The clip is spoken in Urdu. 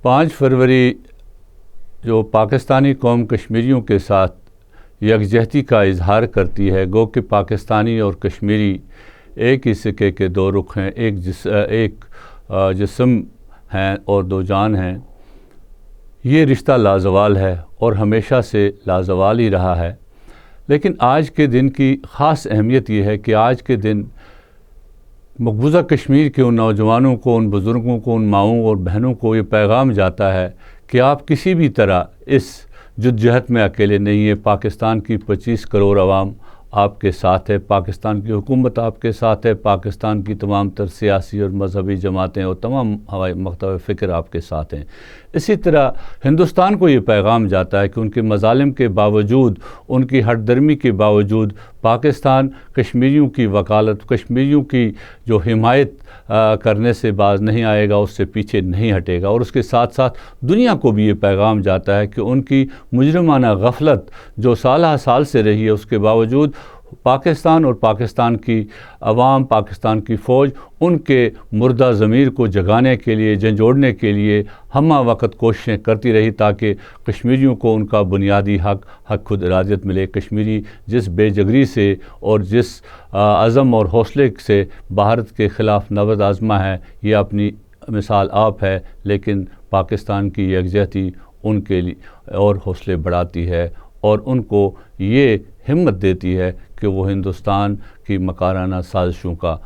5 فروری جو پاکستانی قوم کشمیریوں کے ساتھ یکجہتی کا اظہار کرتی ہے، گو کہ پاکستانی اور کشمیری ایک ہی سکے کے دو رخ ہیں، ایک جسم ہیں اور دو جان ہیں۔ یہ رشتہ لازوال ہے اور ہمیشہ سے لازوال ہی رہا ہے، لیکن آج کے دن کی خاص اہمیت یہ ہے کہ آج کے دن مقبوضہ کشمیر کے ان نوجوانوں کو، ان بزرگوں کو، ان ماؤں اور بہنوں کو یہ پیغام جاتا ہے کہ آپ کسی بھی طرح اس جدوجہد میں اکیلے نہیں ہیں۔ پاکستان کی 25 کروڑ عوام آپ کے ساتھ ہے، پاکستان کی حکومت آپ کے ساتھ ہے، پاکستان کی تمام تر سیاسی اور مذہبی جماعتیں اور تمام مکتب فکر آپ کے ساتھ ہیں۔ اسی طرح ہندوستان کو یہ پیغام جاتا ہے کہ ان کے مظالم کے باوجود، ان کی ہٹ درمی کے باوجود، پاکستان کشمیریوں کی وکالت، کشمیریوں کی جو حمایت کرنے سے باز نہیں آئے گا، اس سے پیچھے نہیں ہٹے گا، اور اس کے ساتھ ساتھ دنیا کو بھی یہ پیغام جاتا ہے کہ ان کی مجرمانہ غفلت جو سالہ سال سے رہی ہے، اس کے باوجود پاکستان اور پاکستان کی عوام، پاکستان کی فوج ان کے مردہ ضمیر کو جگانے کے لیے، جھنجھوڑنے کے لیے ہمہ وقت کوششیں کرتی رہی تاکہ کشمیریوں کو ان کا بنیادی حق خود ارادیت ملے۔ کشمیری جس بے جگری سے اور جس عزم اور حوصلے سے بھارت کے خلاف نبرد آزما ہے، یہ اپنی مثال آپ ہے، لیکن پاکستان کی یکجہتی ان کے لیے اور حوصلے بڑھاتی ہے اور ان کو یہ ہمت دیتی ہے کہ وہ ہندوستان کی مکارانہ سازشوں کا